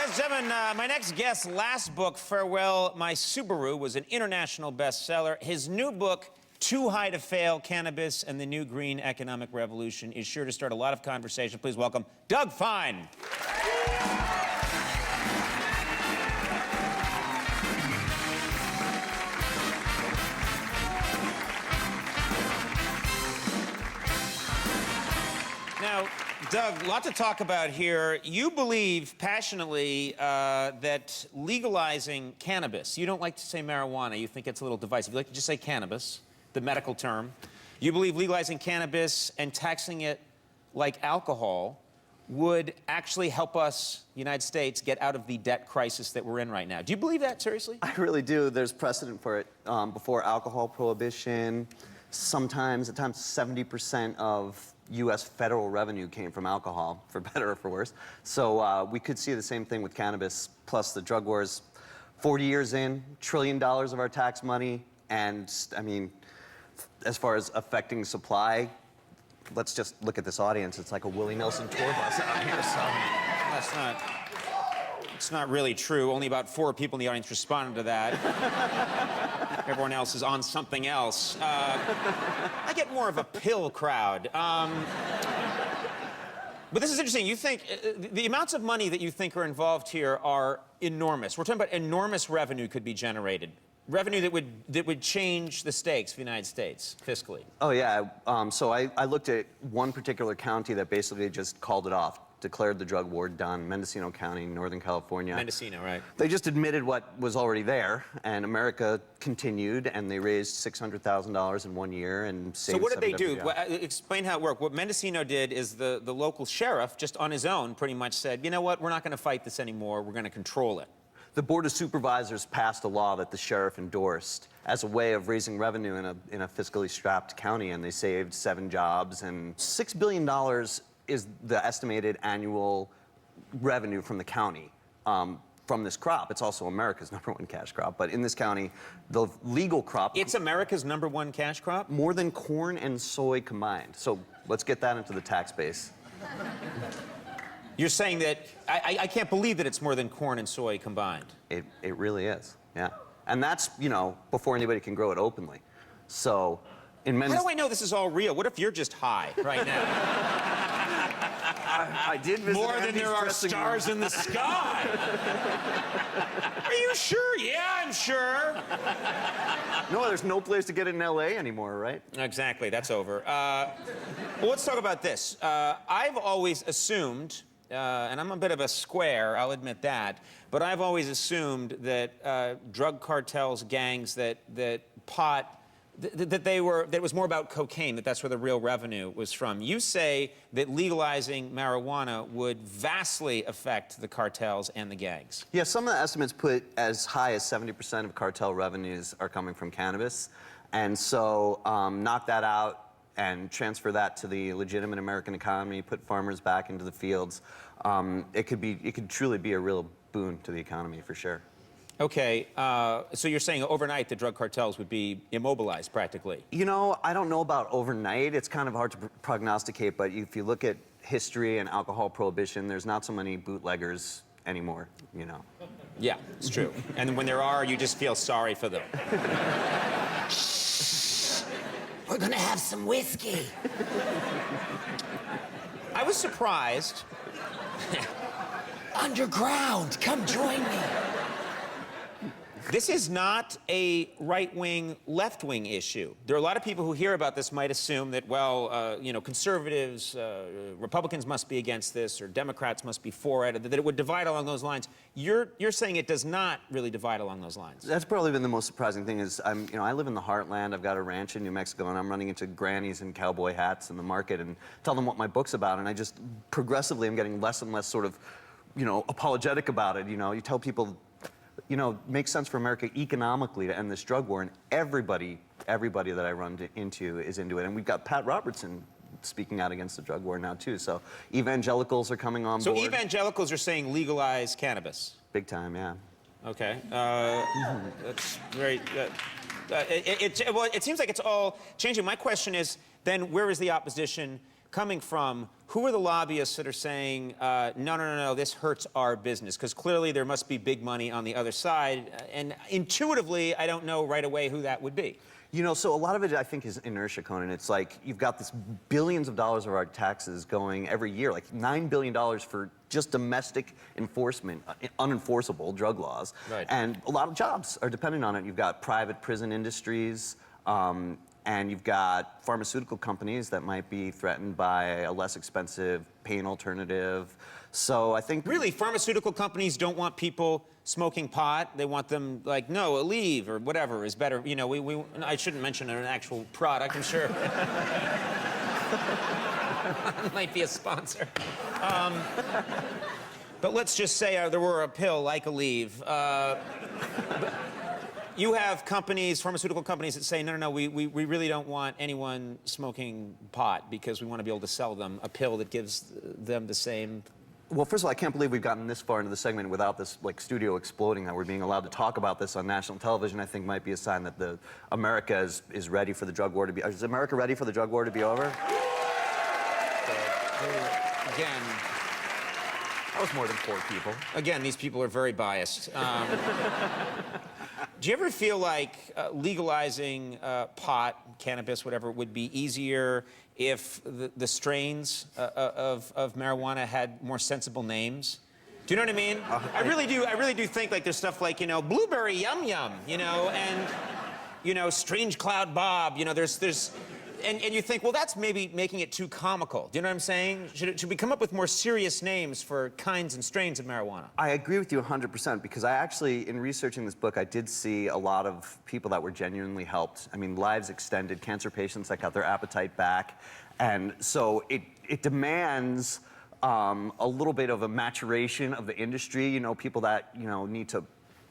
Ladies and gentlemen, my next guest's last book, Farewell, My Subaru, was an international bestseller. His new book, Too High to Fail, Cannabis and the New Green Economic Revolution, is sure to start a lot of conversation. Please welcome Doug Fine. Now, Doug, a lot to talk about here. You believe passionately that legalizing cannabis, you don't like to say marijuana, you think it's a little divisive. You like to just say cannabis, the medical term. You believe legalizing cannabis and taxing it like alcohol would actually help us, United States, get out of the debt crisis that we're in right now. Do you believe that, seriously? I really do. There's precedent for it. Before alcohol prohibition, sometimes, at times, 70% of U.S. federal revenue came from alcohol, for better or for worse. So we could see the same thing with cannabis, plus the drug wars. 40 years in, $1 trillion of our tax money, and, I mean, as far as affecting supply, let's just look at this audience. It's like a Willie Nelson tour bus out here, so... It's not really true. Only about 4 people in the audience responded to that. Everyone else is on something else. I get more of a pill crowd. But this is interesting. You think the amounts of money that you think are involved here are enormous. We're talking about enormous revenue could be generated. Revenue that would change the stakes for the United States, fiscally. Oh, yeah. So I looked at one particular county that basically just called it off, declared the drug war done, Mendocino County, Northern California. Mendocino, right. They just admitted what was already there, and America continued, and they raised $600,000 in 1 year and saved. So what did they do? Well, explain how it worked. What Mendocino did is the local sheriff, just on his own, pretty much said, you know what, we're not going to fight this anymore, we're going to control it. The Board of Supervisors passed a law that the sheriff endorsed as a way of raising revenue in a fiscally strapped county, and they saved 7 jobs, and $6 billion is the estimated annual revenue from the county from this crop. It's also America's #1 cash crop, but in this county, the legal crop... It's America's #1 cash crop? More than corn and soy combined. So let's get that into the tax base. You're saying that, I can't believe that it's more than corn and soy combined. It really is, yeah. And that's, you know, before anybody can grow it openly. So, in How do I know this is all real? What if you're just high right now? I did visit more than there are stars in the sky. Are you sure? Yeah, I'm sure. No, there's no place to get it in L.A. anymore, right? Exactly, that's over. Well, let's talk about this. I've always assumed, and I'm a bit of a square, I'll admit that, but I've always assumed that drug cartels, gangs, that pot, that it was more about cocaine, that's where the real revenue was from. You say that legalizing marijuana would vastly affect the cartels and the gangs. Yeah, some of the estimates put as high as 70% of cartel revenues are coming from cannabis. And so knock that out and transfer that to the legitimate American economy, put farmers back into the fields. It could truly be a real boon to the economy, for sure. Okay, so you're saying overnight the drug cartels would be immobilized, practically? You know, I don't know about overnight. It's kind of hard to prognosticate, but if you look at history and alcohol prohibition, there's not so many bootleggers anymore, you know. Yeah, it's true. And when there are, you just feel sorry for them. Shh, we're gonna have some whiskey. I was surprised. Underground, come join me. This is not a right-wing, left-wing issue. There are a lot of people who hear about this might assume that, well, you know, conservatives, Republicans must be against this, or Democrats must be for it, that it would divide along those lines. You're saying it does not really divide along those lines. That's probably been the most surprising thing is, you know, I live in the heartland. I've got a ranch in New Mexico, and I'm running into grannies in cowboy hats in the market and tell them what my book's about, and I just progressively am getting less and less sort of, you know, apologetic about it. You know, you tell people, you know, makes sense for America economically to end this drug war, and everybody that I run into is into it. And we've got Pat Robertson speaking out against the drug war now, too. So evangelicals are coming on board. So evangelicals are saying legalize cannabis? Big time, yeah. Okay. That's very... well, it seems like it's all changing. My question is, then, where is the opposition coming from, who are the lobbyists that are saying, no, this hurts our business? Because clearly there must be big money on the other side. And intuitively, I don't know right away who that would be. You know, so a lot of it, I think, is inertia, Conan. It's like you've got this billions of dollars of our taxes going every year, like $9 billion for just domestic enforcement, unenforceable drug laws. Right. And a lot of jobs are dependent on it. You've got private prison industries, and you've got pharmaceutical companies that might be threatened by a less expensive pain alternative. So I think... Really, pharmaceutical companies don't want people smoking pot. They want them, like, no, Aleve or whatever is better. You know, I shouldn't mention an actual product, I'm sure. Might be a sponsor. But let's just say there were a pill like Aleve. You have companies, pharmaceutical companies, that say, no, we really don't want anyone smoking pot because we want to be able to sell them a pill that gives them the same... Well, first of all, I can't believe we've gotten this far into the segment without this studio exploding. That we're being allowed to talk about this on national television, I think, might be a sign that America is ready for the drug war to be. Is America ready for the drug war to be over? Again, that was more than 4 people. Again, these people are very biased. Do you ever feel like legalizing pot, cannabis, whatever, would be easier if the strains of marijuana had more sensible names? Do you know what I mean? I really do think like there's stuff like, you know, blueberry yum yum, you know, and, you know, strange cloud Bob, you know, and you think, well, that's maybe making it too comical. Do you know what I'm saying? Should we come up with more serious names for kinds and strains of marijuana? I agree with you 100% because I actually, in researching this book, I did see a lot of people that were genuinely helped. I mean, lives extended, cancer patients that got their appetite back. And so it demands a little bit of a maturation of the industry, you know, people that, you know, need to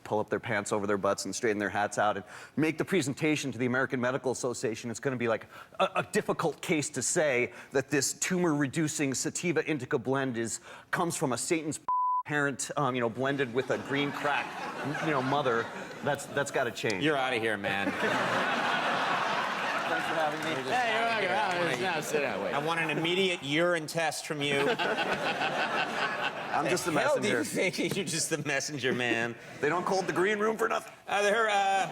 pull up their pants over their butts and straighten their hats out and make the presentation to the American Medical Association. It's going to be like a difficult case to say that this tumor-reducing sativa indica blend comes from a Satan's parent, you know, blended with a green crack, you know, mother. That's got to change. You're out of here, man. Thanks for having me. Hey, you're welcome. Now sit that way. I want an immediate urine test from you. I'm just the Hell, do you messenger. think you're just the messenger, man? They don't call it the green room for nothing. I'm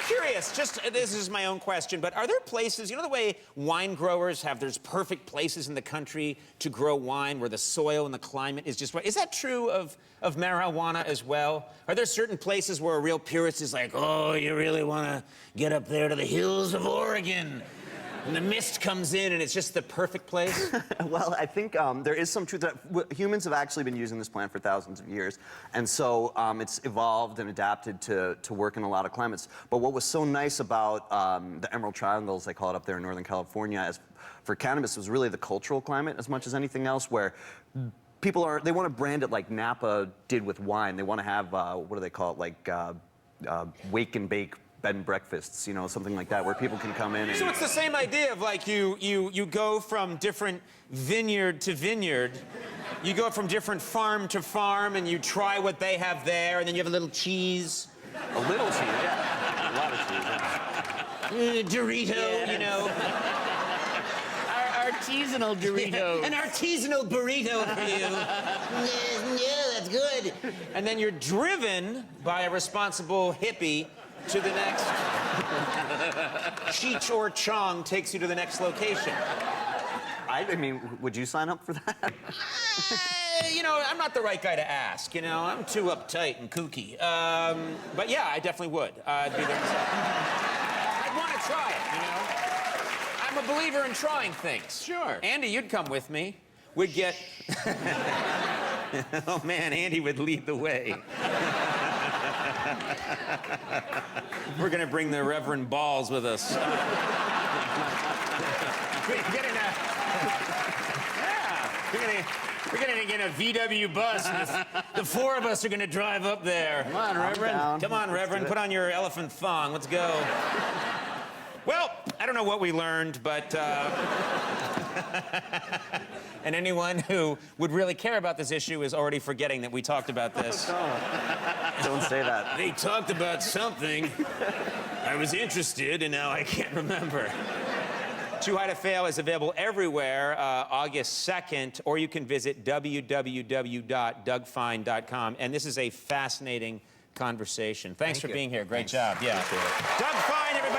curious, this is my own question, but are there places, you know the way wine growers there's perfect places in the country to grow wine where the soil and the climate is just right? Is that true of marijuana as well? Are there certain places where a real purist is like, oh, you really want to get up there to the hills of Oregon? And the mist comes in, and it's just the perfect place? Well, I think there is some truth that humans have actually been using this plant for thousands of years. And so it's evolved and adapted to work in a lot of climates. But what was so nice about the Emerald Triangle, as they call it up there in Northern California, for cannabis was really the cultural climate as much as anything else, where people they want to brand it like Napa did with wine. They want to have, what do they call it, like wake and bake bed and breakfasts, you know, something like that, where people can come in and... So it's the same idea of like you go from different vineyard to vineyard. You go from different farm to farm, and you try what they have there, and then you have a little cheese. A little cheese, yeah. A lot of cheese, yeah. Dorito, Yeah. you know. Our artisanal Dorito. An artisanal burrito for you. Yeah, that's good. And then you're driven by a responsible hippie to the next. Cheech or Chong takes you to the next location. I mean, would you sign up for that? You know, I'm not the right guy to ask, you know. I'm too uptight and kooky. But yeah, I definitely would. I'd be there myself. I'd want to try it, you know. I'm a believer in trying things. Sure. Andy, you'd come with me. We'd get... Oh, man, Andy would lead the way. We're going to bring the Reverend Balls with us. We're gonna get a VW bus. And the 4 of us are gonna drive up there. Come on, Reverend. Come on, Reverend. Put on your elephant thong. Let's go. Well, I don't know what we learned, but... And anyone who would really care about this issue is already forgetting that we talked about this. Don't say that. They talked about something. I was interested, and now I can't remember. Too High to Fail is available everywhere August 2nd, or you can visit www.dougfine.com. And this is a fascinating conversation. Thanks for being here. Great job. Yeah. Doug Fine, everybody.